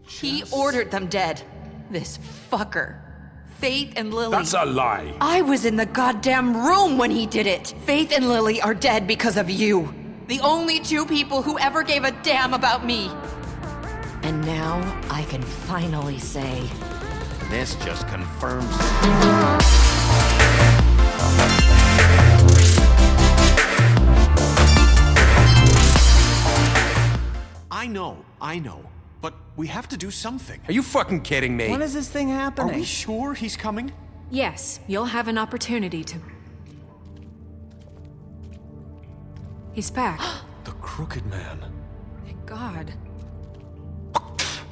He ordered them dead. This fucker. Faith and Lily. That's a lie. I was in the goddamn room when he did it. Faith and Lily are dead because of you. The only two people who ever gave a damn about me. And now I can finally say... This just confirms... I know. But we have to do something. Are you fucking kidding me? When is this thing happening? Are we sure he's coming? Yes, you'll have an opportunity to... He's back. The Crooked Man. Thank God.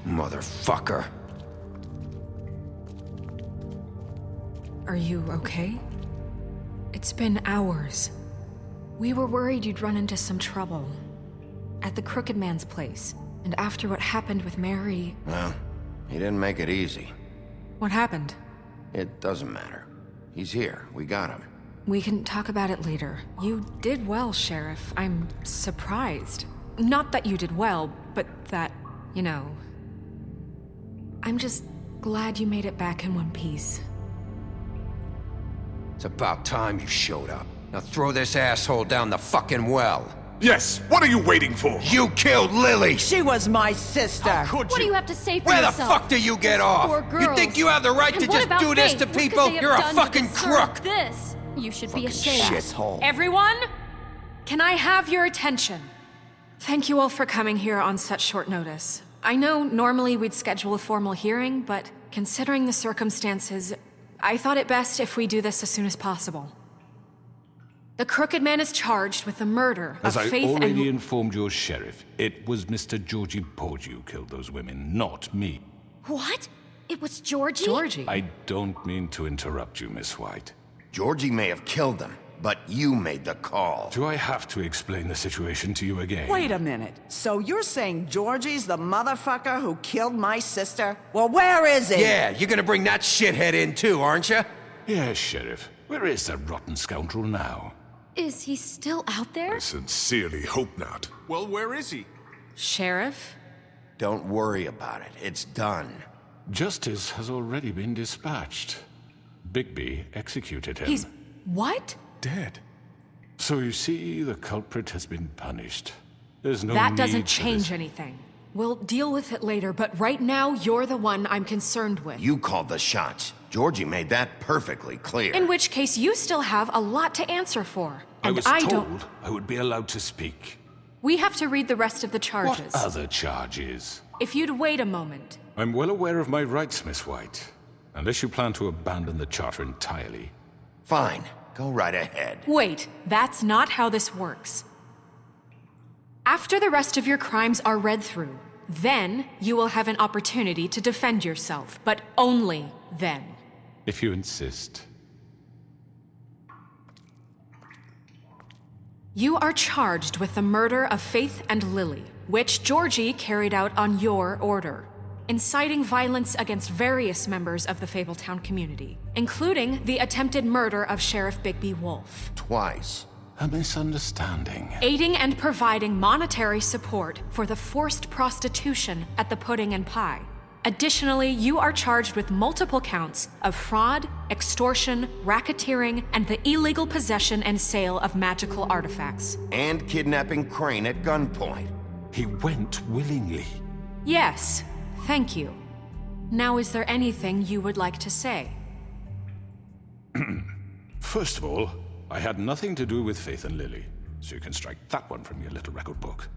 Motherfucker. Are you okay? It's been hours. We were worried you'd run into some trouble. At the Crooked Man's place. And after what happened with Mary... Well, he didn't make it easy. What happened? It doesn't matter. He's here. We got him. We can talk about it later. You did well, Sheriff. I'm surprised. Not that you did well, but that, you know... I'm just glad you made it back in one piece. It's about time you showed up. Now throw this asshole down the fucking well. Yes, what are you waiting for? You killed Lily! She was my sister. How could What do you? you have to say for Where yourself? the fuck do you get Those off? poor You girls. think you have the right And to what just about do this Faith? to What could people? they have You're a done to fucking deserve crook! This. You should be ashamed. Shithole. Everyone? Can I have your attention? Thank you all for coming here on such short notice. I know normally we'd schedule a formal hearing, but considering the circumstances, I thought it best if we do this as soon as possible. The Crooked Man is charged with the murder As of I Faith already and... informed your sheriff, it was Mr. Georgie Porgy who killed those women, not me. What? It was Georgie? Georgie? I don't mean to interrupt you, Miss White. Georgie may have killed them, but you made the call. Do I have to explain the situation to you again? Wait a minute. So you're saying Georgie's the motherfucker who killed my sister? Well, where is he? Yeah, you're gonna bring that shithead in too, aren't you? Yes, Sheriff. Where is that rotten scoundrel now? Is he still out there? I sincerely hope not. Well, where is he? Sheriff? Don't worry about it. It's done. Justice has already been dispatched. Bigby executed him. He's... what? Dead. So you see, the culprit has been punished. There's no That need doesn't for change this. anything. We'll deal with it later, but right now, you're the one I'm concerned with. You called the shots. Georgie made that perfectly clear. In which case, you still have a lot to answer for. I And was don't... told I would be allowed to speak. We have to read the rest of the charges. What other charges? If you'd wait a moment. I'm well aware of my rights, Miss White. Unless you plan to abandon the charter entirely. Fine. Go right ahead. Wait, that's not how this works. After the rest of your crimes are read through, then you will have an opportunity to defend yourself, but only then. If you insist. You are charged with the murder of Faith and Lily, which Georgie carried out on your order, inciting violence against various members of the Fabletown community, including the attempted murder of Sheriff Bigby Wolf. Twice. A misunderstanding. Aiding and providing monetary support for the forced prostitution at the Pudding and Pie. Additionally, you are charged with multiple counts of fraud, extortion, racketeering, and the illegal possession and sale of magical artifacts. And kidnapping Crane at gunpoint. He went willingly. Yes, thank you. Now, is there anything you would like to say? First of all, I had nothing to do with Faith and Lily, so you can strike that one from your little record book.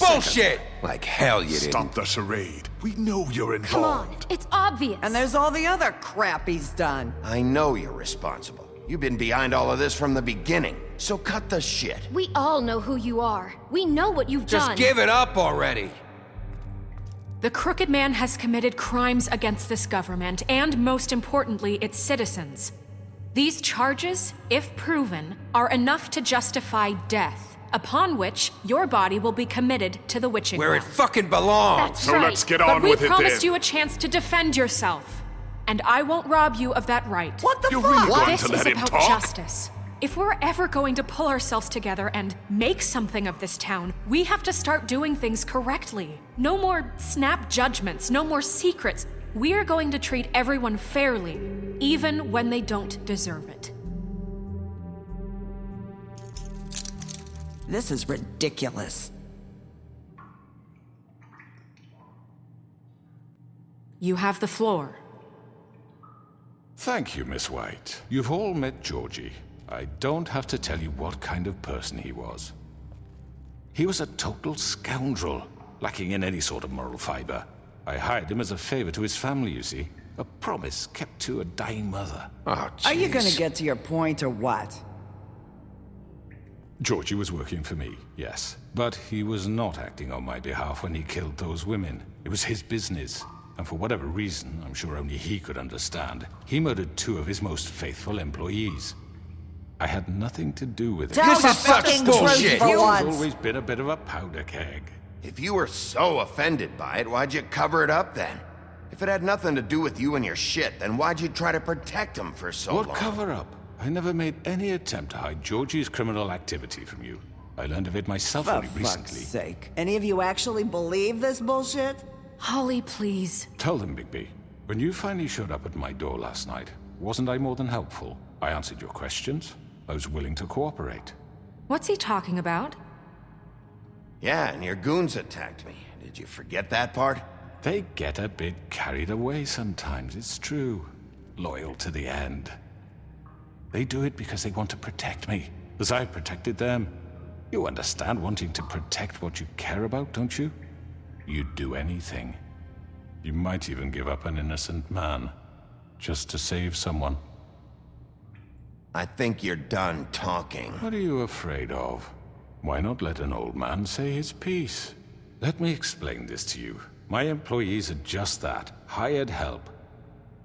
Bullshit! Like hell you didn't. Stop the charade. We know you're Come on, involved. it's obvious. And there's all the other crap he's done. I know you're responsible. You've been behind all of this from the beginning. So cut the shit. We all know who you are. We know what you've Just done. give it up already. The Crooked Man has committed crimes against this government and, most importantly, its citizens. These charges, if proven, are enough to justify death, upon which your body will be committed to the witching Where it well. fucking belongs. That's So right. let's get But on we with it promised then. you a chance to defend yourself, and I won't rob you of that right. What the You're fuck? really going This to is let him about talk? justice. If we're ever going to pull ourselves together and make something of this town, we have to start doing things correctly. No more snap judgments, no more secrets. We are going to treat everyone fairly, even when they don't deserve it. This is ridiculous. You have the floor. Thank you, Miss White. You've all met Georgie. I don't have to tell you what kind of person he was. He was a total scoundrel, lacking in any sort of moral fiber. I hired him as a favor to his family, you see. A promise kept to a dying mother. Oh, jeez. Are you gonna get to your point or what? Georgie was working for me, yes. But he was not acting on my behalf when he killed those women. It was his business. And for whatever reason, I'm sure only he could understand, he murdered 2 of his most faithful employees. I had nothing to do with it. Tell the is such fucking bullshit. truth for He's once. always been a bit of a powder keg. If you were so offended by it, why'd you cover it up then? If it had nothing to do with you and your shit, then why'd you try to protect him for so What long? cover up? I never made any attempt to hide Georgie's criminal activity from you. I learned of it myself For only fuck's recently. sake. Any of you actually believe this bullshit? Holly, please. Tell them, Bigby. When you finally showed up at my door last night, wasn't I more than helpful? I answered your questions. I was willing to cooperate. What's he talking about? Yeah, and your goons attacked me. Did you forget that part? They get a bit carried away sometimes, it's true. Loyal to the end. They do it because they want to protect me, as I protected them. You understand wanting to protect what you care about, don't you? You'd do anything. You might even give up an innocent man, just to save someone. I think you're done talking. What are you afraid of? Why not let an old man say his piece? Let me explain this to you. My employees are just that, hired help.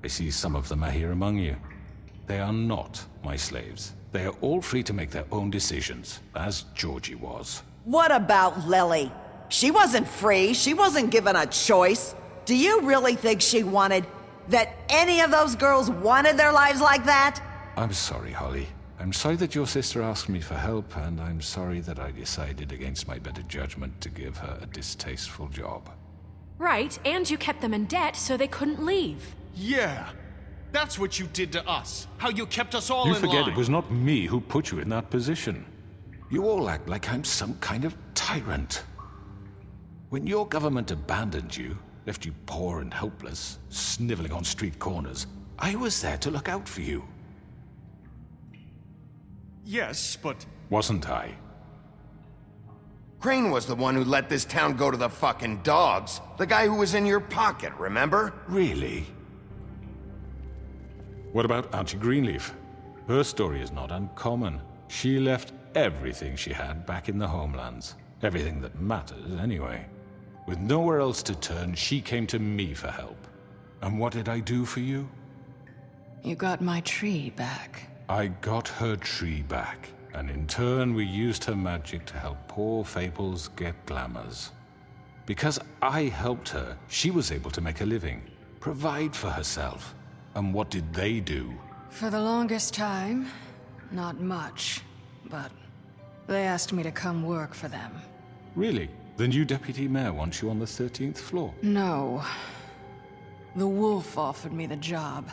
I see some of them are here among you. They are not my slaves. They are all free to make their own decisions, as Georgie was. What about Lily? She wasn't free. She wasn't given a choice. Do you really think she wanted... that any of those girls wanted their lives like that? I'm sorry, Holly. I'm sorry that your sister asked me for help, and I'm sorry that I decided against my better judgment to give her a distasteful job. Right, and you kept them in debt so they couldn't leave. Yeah. That's what you did to us. How you kept us all You in forget line. it was not me who put you in that position. You all act like I'm some kind of tyrant. When your government abandoned you, left you poor and helpless, sniveling on street corners, I was there to look out for you. Yes, but... Wasn't I? Crane was the one who let this town go to the fucking dogs. The guy who was in your pocket, remember? Really? What about Auntie Greenleaf? Her story is not uncommon. She left everything she had back in the homelands. Everything that matters, anyway. With nowhere else to turn, she came to me for help. And what did I do for you? You got my tree back. I got her tree back, and in turn we used her magic to help poor Fables get glamours. Because I helped her, she was able to make a living, provide for herself. And what did they do? For the longest time, not much. But they asked me to come work for them. Really? The new deputy mayor wants you on the 13th floor? No. The wolf offered me the job.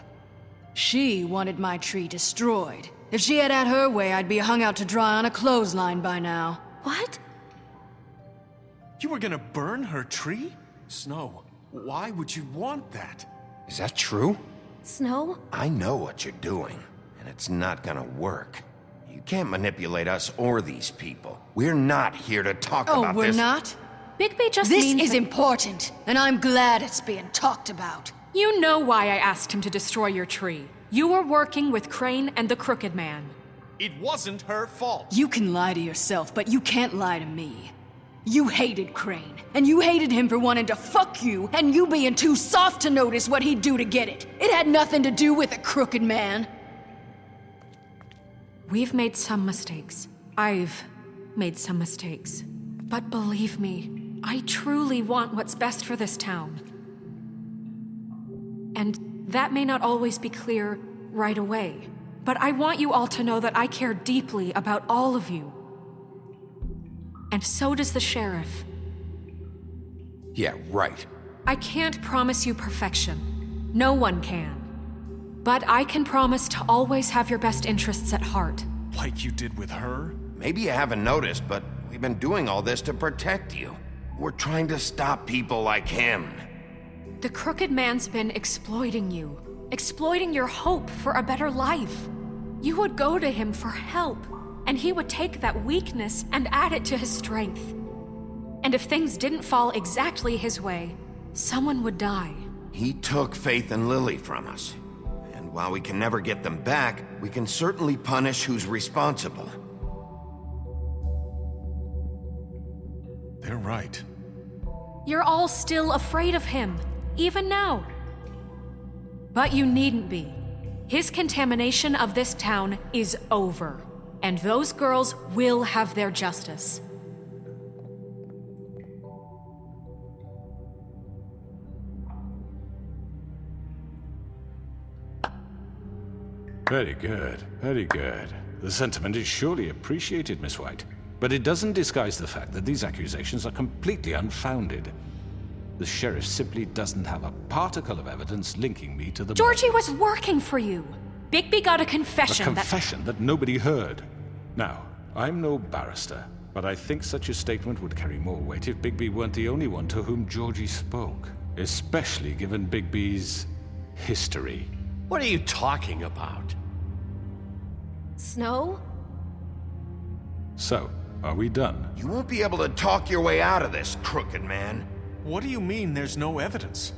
She wanted my tree destroyed. If she had her way, I'd be hung out to dry on a clothesline by now. What? You were gonna burn her tree? Snow, why would you want that? Is that true? Snow? I know what you're doing, and it's not gonna work. You can't manipulate us or these people. We're not here to talk Oh, about we're this. not? Bigby just This means is that- important, and I'm glad it's being talked about. You know why I asked him to destroy your tree. You were working with Crane and the Crooked Man. It wasn't her fault. You can lie to yourself, but you can't lie to me. You hated Crane, and you hated him for wanting to fuck you, and you being too soft to notice what he'd do to get it. It had nothing to do with the Crooked Man. We've made some mistakes. I've made some mistakes. But believe me, I truly want what's best for this town. And that may not always be clear right away. but I want you all to know that I care deeply about all of you. And so does the sheriff. Yeah, right. I can't promise you perfection. No one can. But I can promise to always have your best interests at heart. Like you did with her? Maybe you haven't noticed, but we've been doing all this to protect you. We're trying to stop people like him. The crooked man's been exploiting you. Exploiting your hope for a better life. You would go to him for help, and he would take that weakness and add it to his strength. And if things didn't fall exactly his way, someone would die. He took Faith and Lily from us. And while we can never get them back, we can certainly punish who's responsible. They're right. You're all still afraid of him, even now. But you needn't be. His contamination of this town is over, and those girls will have their justice. Very good, very good. The sentiment is surely appreciated, Miss White. But it doesn't disguise the fact that these accusations are completely unfounded. The sheriff simply doesn't have a particle of evidence linking me to the Georgie was working for you. Bigby got a confession A confession that nobody heard. Now, I'm no barrister, but I think such a statement would carry more weight if Bigby weren't the only one to whom Georgie spoke. Especially given Bigby's history. What are you talking about? Snow? So, are we done? You won't be able to talk your way out of this, crooked man. What do you mean there's no evidence?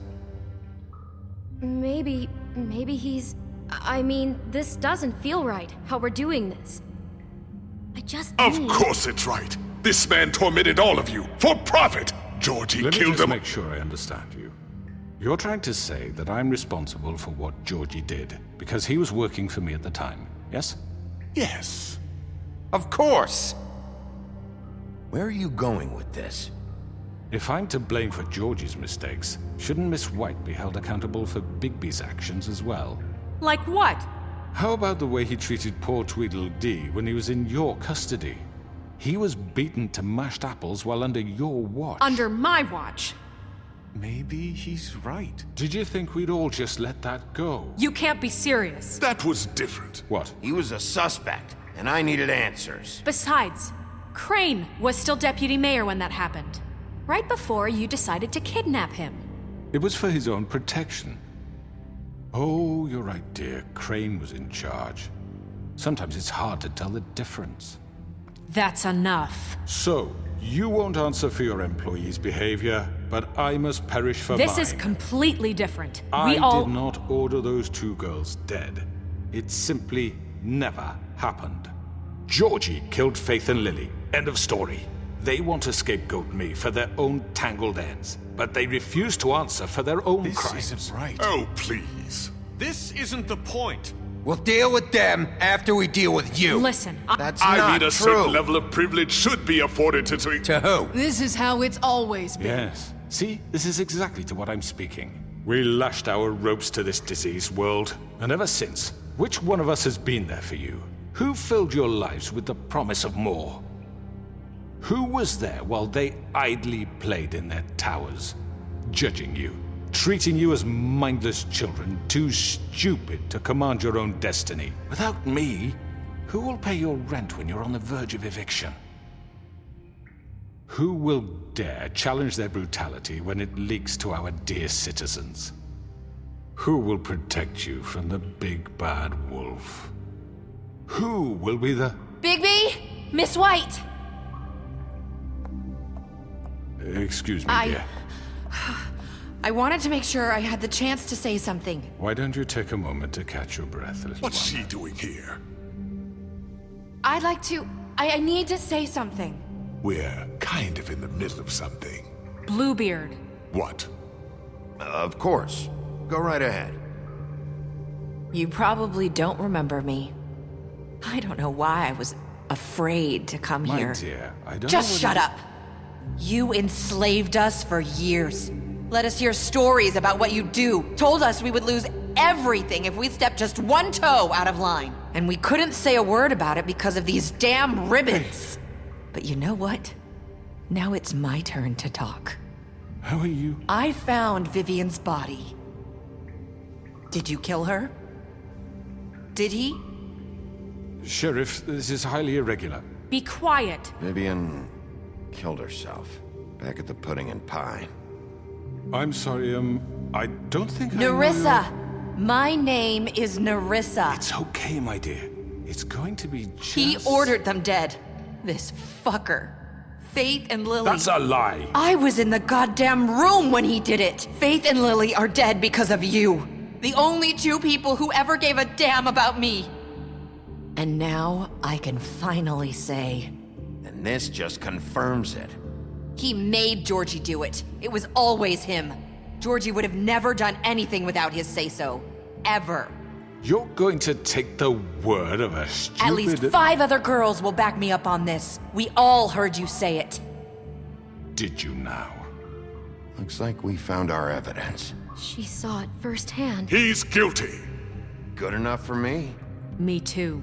Maybe he's... I mean, this doesn't feel right, how we're doing this. I just Of need... course it's right. This man tormented all of you for profit. Georgie Let me killed just him. make sure I understand you. You're trying to say that I'm responsible for what Georgie did, because he was working for me at the time, yes? Yes. Of course! Where are you going with this? If I'm to blame for Georgie's mistakes, shouldn't Miss White be held accountable for Bigby's actions as well? Like what? How about the way he treated poor Tweedledee when he was in your custody? He was beaten to mashed apples while under your watch. Under my watch. Maybe he's right. Did you think we'd all just let that go? You can't be serious. That was different. What? He was a suspect, and I needed answers. Besides, Crane was still deputy mayor when that happened. Right before you decided to kidnap him. It was for his own protection. Oh, you're right, dear. Crane was in charge. Sometimes it's hard to tell the difference. That's enough. So, you won't answer for your employees' behavior, but I must perish for mine. This is completely different. I We all... did not order those two girls dead. It simply never happened. Georgie killed Faith and Lily. End of story. They want to scapegoat me for their own tangled ends, but they refuse to answer for their own This crimes. isn't right. Oh, please. This isn't the point. We'll deal with them after we deal with you. Listen, That's I not mean, a true. certain level of privilege should be afforded to... To who? This is how it's always been. Yes. See, this is exactly to what I'm speaking. We lashed our ropes to this diseased world, and ever since, which one of us has been there for you? Who filled your lives with the promise of more? Who was there while they idly played in their towers, judging you, treating you as mindless children, too stupid to command your own destiny? Without me, who will pay your rent when you're on the verge of eviction? Who will dare challenge their brutality when it leaks to our dear citizens? Who will protect you from the big bad wolf? Who will be the... Bigby! Miss White! Excuse me, dear. I wanted to make sure I had the chance to say something. Why don't you take a moment to catch your breath, little What's one? she doing here? I'd like to... I need to say something. We're kind of in the middle of something. Bluebeard. What? Of course. Go right ahead. You probably don't remember me. I don't know why I was afraid to come My here. dear, I don't Just know shut whether- up. You enslaved us for years. Let us hear stories about what you do. Told us we would lose everything if we stepped just one toe out of line. And we couldn't say a word about it because of these damn ribbons. But you know what? Now it's my turn to talk. How are you? I found Vivian's body. Did you kill her? Did he? Sheriff, this is highly irregular. Be quiet. Vivian killed herself back at the Pudding and Pie. I'm sorry, I don't think Nerissa! My name is Nerissa. It's okay, my dear. It's going to be just... He ordered them dead. This fucker. Faith and Lily... That's a lie! I was in the goddamn room when he did it! Faith and Lily are dead because of you. The only two people who ever gave a damn about me. And now I can finally say... And this just confirms it. He made Georgie do it. It was always him. Georgie would have never done anything without his say-so. Ever. You're going to take the word of a stupid... At least 5 other girls will back me up on this. We all heard you say it. Did you now? Looks like we found our evidence. She saw it firsthand. He's guilty. Good enough for me. Me too.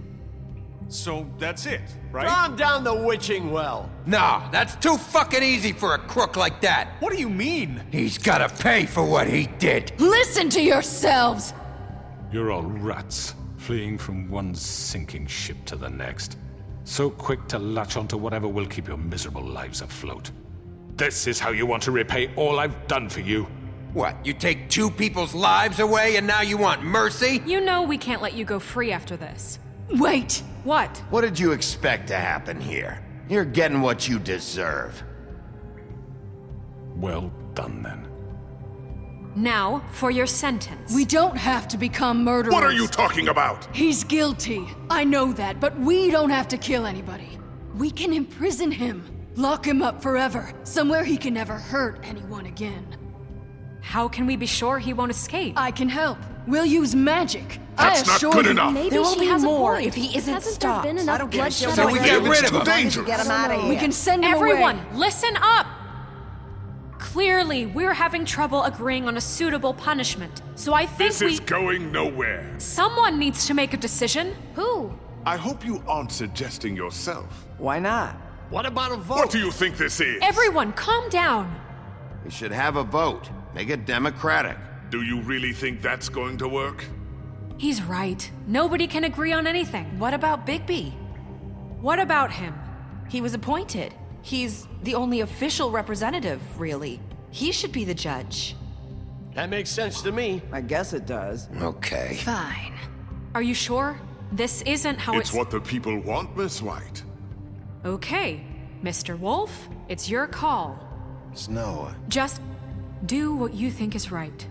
So that's it, right? Calm down the witching well. Nah, that's too fucking easy for a crook like that. What do you mean? He's gotta pay for what he did. Listen to yourselves! You're all rats, fleeing from one sinking ship to the next. So quick to latch onto whatever will keep your miserable lives afloat. This is how you want to repay all I've done for you? What, you take 2 people's lives away and now you want mercy? You know we can't let you go free after this. Wait! What? What did you expect to happen here? You're getting what you deserve. Well done, then. Now, for your sentence. We don't have to become murderers. What are you talking about? He's guilty. I know that, but we don't have to kill anybody. We can imprison him. Lock him up forever. Somewhere he can never hurt anyone again. How can we be sure he won't escape? I can help. We'll use magic. That's I not assure good you. enough. Maybe There will she be has more a point. if he isn't Hasn't stopped. there been I enough don't give a bloodshed shit. So we already? get rid It's of too him. dangerous. Get him out of here. We can send him Everyone, away. listen up! Clearly, we're having trouble agreeing on a suitable punishment. So I think This is going nowhere. someone needs to make a decision. Who? I hope you aren't suggesting yourself. Why not? What about a vote? What do you think this is? Everyone, calm down. We should have a vote. Make it democratic. Do you really think that's going to work? He's right. Nobody can agree on anything. What about Bigby? What about him? He was appointed. He's the only official representative, really. He should be the judge. That makes sense to me. I guess it does. Okay. Fine. Are you sure? This isn't how It's what the people want, Miss White. Okay, Mr. Wolf, it's your call. Snow, Just do what you think is right.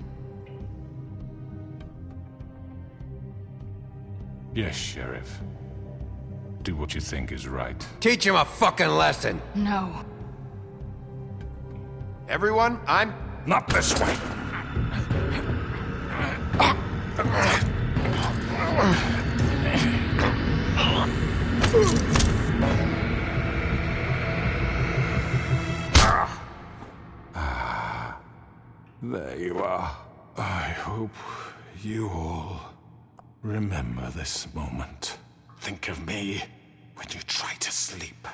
Yes, Sheriff. Do what you think is right. Teach him a fucking lesson. No. everyone, I'm... Not this way! There you are. I hope you all remember this moment. Think of me when you try to sleep.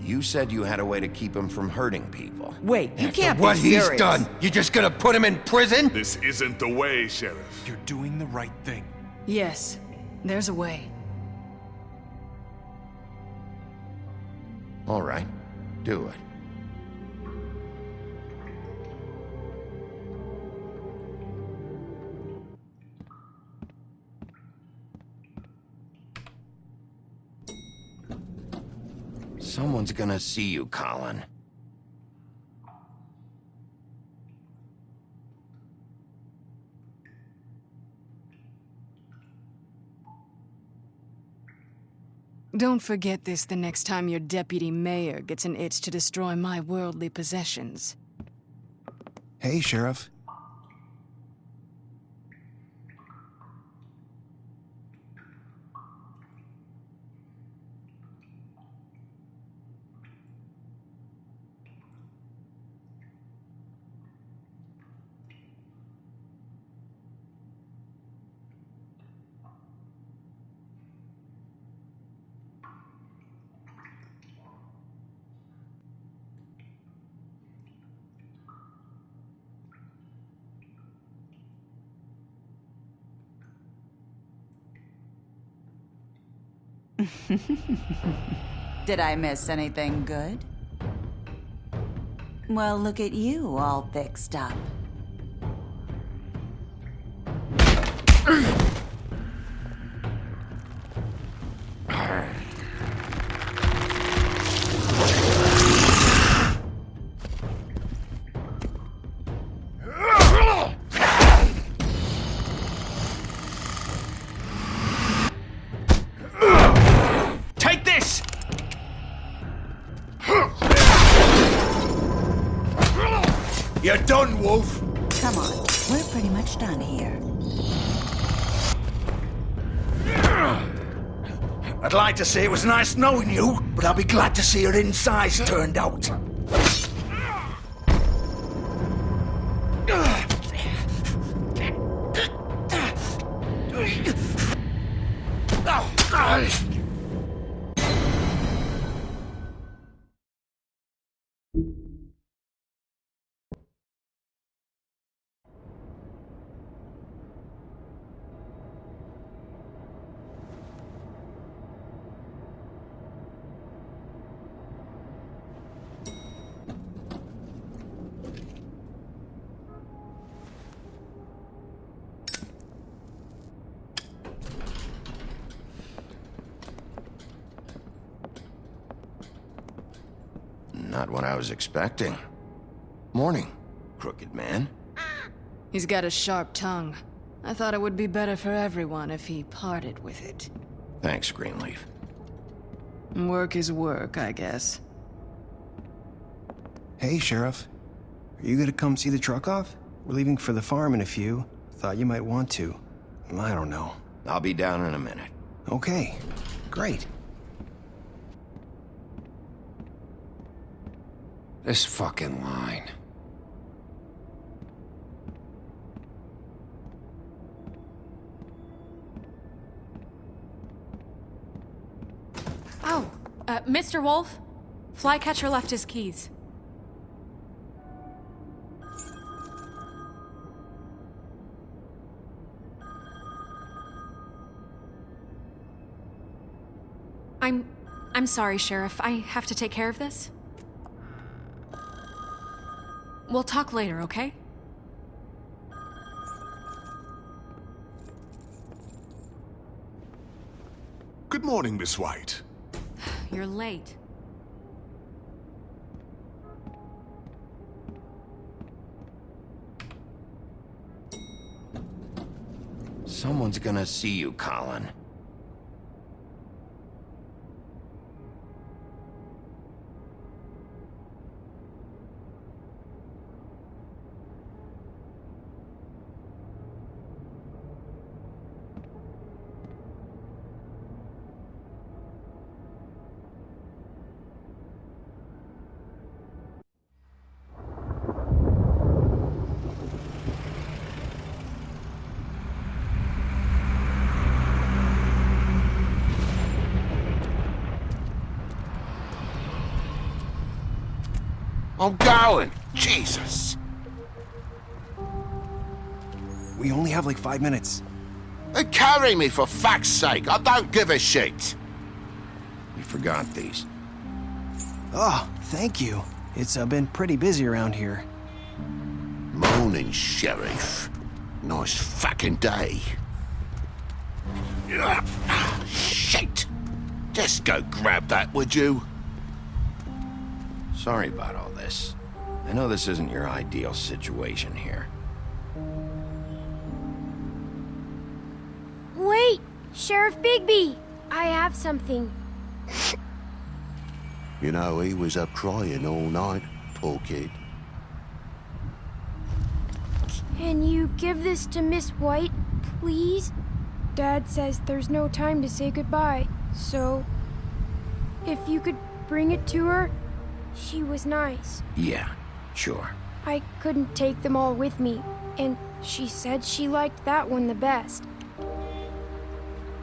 You said you had a way to keep him from hurting people. Wait, you can't What be serious. he's done, you just gonna put him in prison? This isn't the way, Sheriff. You're doing the right thing. Yes, there's a way. All right, do it. Someone's gonna see you, Colin. Don't forget this the next time your deputy mayor gets an itch to destroy my worldly possessions. Hey, Sheriff. Did I miss anything good? Well, look at you, all fixed up. Take this! You're done, Wolf. Come on, we're pretty much done here. I'd like to say it was nice knowing you, but I'll be glad to see your insides turned out. Not what I was expecting. Morning, crooked man. He's got a sharp tongue. I thought it would be better for everyone if he parted with it. Thanks, Greenleaf. Work is work, I guess. Hey, Sheriff. Are you gonna come see the truck off? We're leaving for the farm in a few. Thought you might want to. I don't know. I'll be down in a minute. Okay, great. This fucking line. Oh, Mr. Wolf? Flycatcher left his keys. I'm sorry, Sheriff. I have to take care of this. We'll talk later, okay? Good morning, Miss White. You're late. Someone's gonna see you, Colin. I'm going. Jesus. We only have like 5 minutes. Carry me for fuck's sake. I don't give a shit. You forgot these. Oh, thank you. It's been pretty busy around here. Morning, Sheriff. Nice fucking day. Shit. Just go grab that, would you? Sorry about all this. I know this isn't your ideal situation here. Wait! Sheriff Bigby! I have something. You know, he was up crying all night, poor kid. Can you give this to Miss White, please? Dad says there's no time to say goodbye, so if you could bring it to her, she was nice. Yeah, sure. I couldn't take them all with me, and she said she liked that one the best.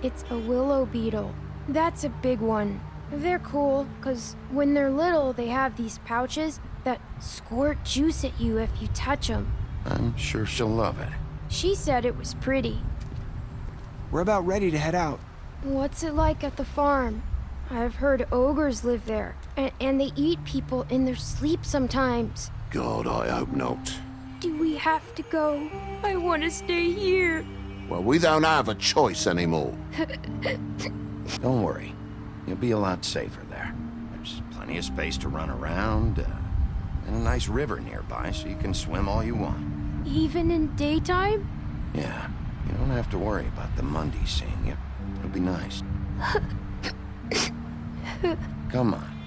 It's a willow beetle. That's a big one. They're cool, 'cause when they're little, they have these pouches that squirt juice at you if you touch them. I'm sure she'll love it. She said it was pretty. We're about ready to head out. What's it like at the farm? I've heard ogres live there, and they eat people in their sleep sometimes. God, I hope not. Do we have to go? I want to stay here. Well, we don't have a choice anymore. Don't worry. You'll be a lot safer there. There's plenty of space to run around, and a nice river nearby so you can swim all you want. Even in daytime? Yeah, you don't have to worry about the Mundies seeing you. It'll be nice. Come on.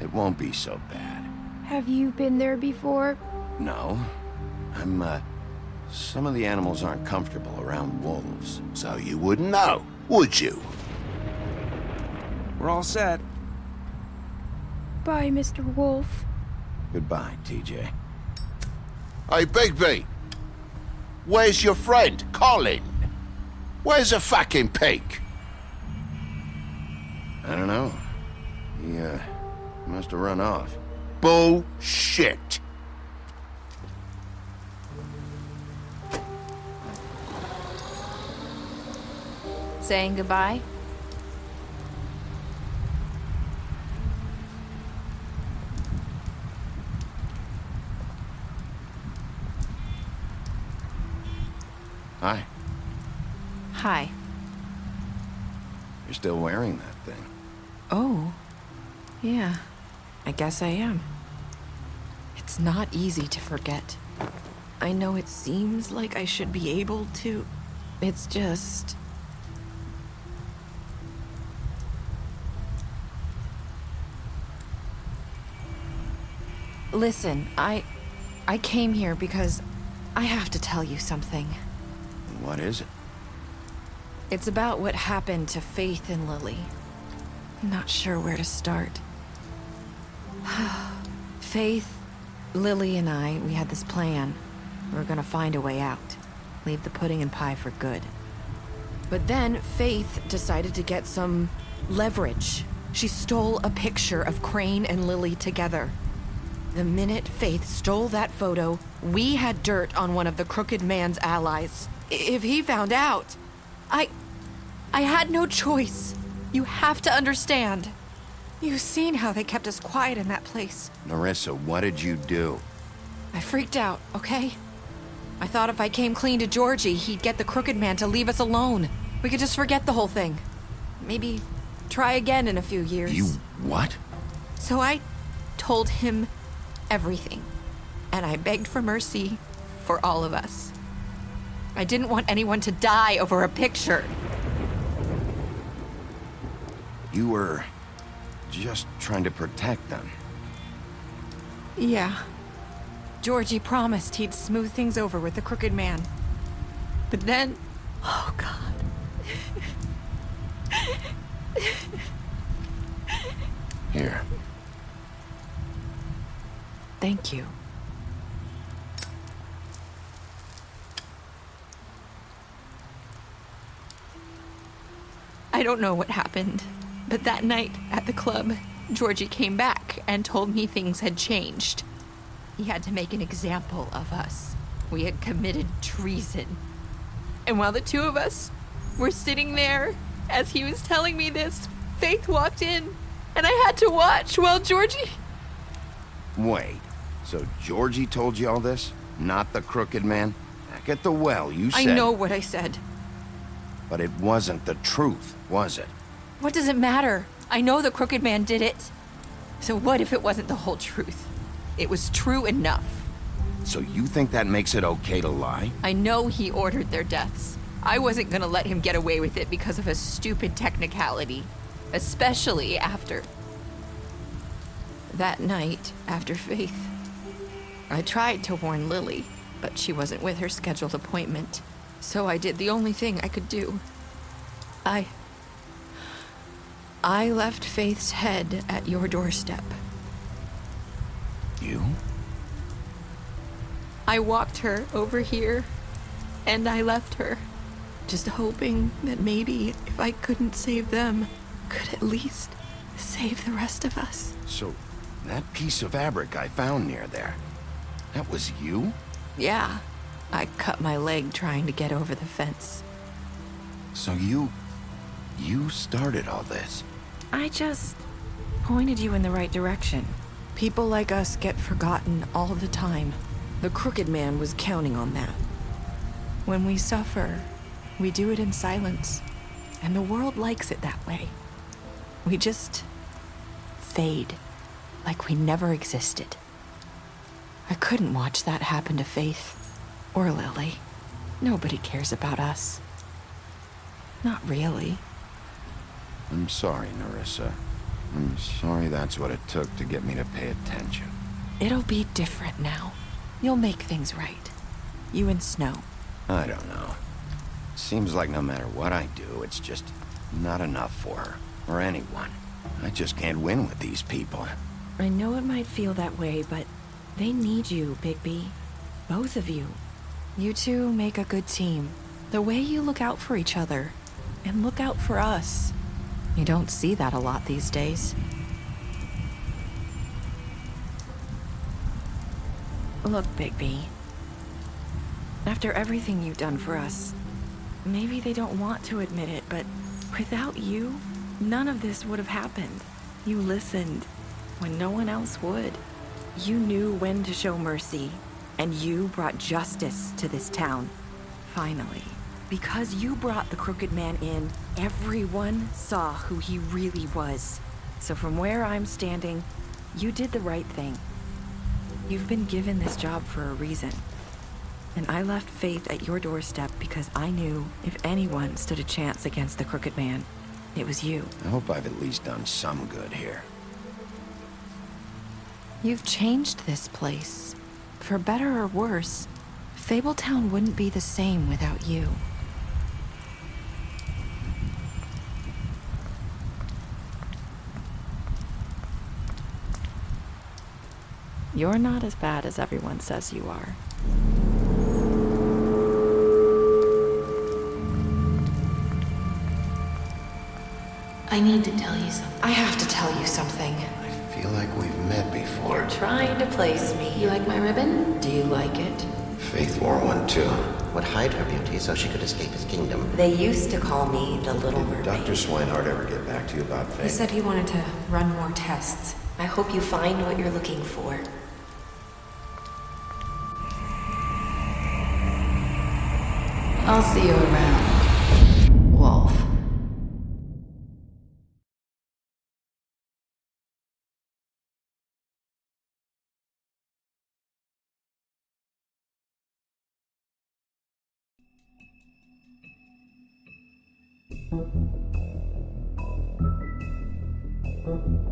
It won't be so bad. Have you been there before? No. Some of the animals aren't comfortable around wolves. So you wouldn't know, would you? We're all set. Bye, Mr. Wolf. Goodbye, TJ. Hey, Bigby! Where's your friend, Colin? Where's the fucking pig? I don't know. He, must have run off. Bullshit! Saying goodbye? Hi. Hi. You're still wearing that thing. Oh. Yeah. I guess I am. It's not easy to forget. I know it seems like I should be able to. It's just... Listen, I came here because I have to tell you something. What is it? It's about what happened to Faith and Lily. I'm not sure where to start. Faith, Lily, and I, we had this plan. We were gonna find a way out. Leave the pudding and pie for good. But then Faith decided to get some leverage. She stole a picture of Crane and Lily together. The minute Faith stole that photo, we had dirt on one of the Crooked Man's allies. If he found out, I had no choice. You have to understand. You've seen how they kept us quiet in that place. Nerissa, what did you do? I freaked out, okay? I thought if I came clean to Georgie, he'd get the Crooked Man to leave us alone. We could just forget the whole thing. Maybe try again in a few years. You what? So I told him everything. And I begged for mercy for all of us. I didn't want anyone to die over a picture. You were just trying to protect them. Yeah. Georgie promised he'd smooth things over with the Crooked Man. But then... Oh, God. Here. Thank you. I don't know what happened, but that night at the club, Georgie came back and told me things had changed. He had to make an example of us. We had committed treason. And while the two of us were sitting there, as he was telling me this, Faith walked in, and I had to watch while Georgie... Wait, so Georgie told you all this? Not the Crooked Man? Back at the well, you said... I know what I said. But it wasn't the truth, was it? What does it matter? I know the Crooked Man did it. So what if it wasn't the whole truth? It was true enough. So you think that makes it okay to lie? I know he ordered their deaths. I wasn't gonna let him get away with it because of a stupid technicality. Especially after... that night, after Faith. I tried to warn Lily, but she wasn't with her scheduled appointment. So I did the only thing I could do. I left Faith's head at your doorstep. You? I walked her over here, and I left her, just hoping that maybe if I couldn't save them, could at least save the rest of us. So, that piece of fabric I found near there, that was you? Yeah. I cut my leg trying to get over the fence. So you You started all this. I just pointed you in the right direction. People like us get forgotten all the time. The Crooked Man was counting on that. When we suffer, we do it in silence, and the world likes it that way. We just fade, like we never existed. I couldn't watch that happen to Faith, or Lily. Nobody cares about us. Not really. I'm sorry, Nerissa. I'm sorry that's what it took to get me to pay attention. It'll be different now. You'll make things right. You and Snow. I don't know. Seems like no matter what I do, it's just not enough for her, or anyone. I just can't win with these people. I know it might feel that way, but they need you, Bigby. Both of you. You two make a good team. The way you look out for each other, and look out for us. You don't see that a lot these days. Look, Bigby. After everything you've done for us, maybe they don't want to admit it, but without you, none of this would have happened. You listened when no one else would. You knew when to show mercy, and you brought justice to this town. Finally. Because you brought the Crooked Man in, everyone saw who he really was. So from where I'm standing, you did the right thing. You've been given this job for a reason. And I left Faith at your doorstep because I knew if anyone stood a chance against the Crooked Man, it was you. I hope I've at least done some good here. You've changed this place. For better or worse, Fabletown wouldn't be the same without you. You're not as bad as everyone says you are. I need to tell you something. I have to tell you something. I feel like we've met before. You're trying to place me. You like my ribbon? Do you like it? Faith wore one too. Would hide her beauty so she could escape his kingdom. They used to call me the Little Mermaid. Did Dr. Swinehart ever get back to you about Faith? He said he wanted to run more tests. I hope you find what you're looking for. I'll see you around, Wolf. Thank you.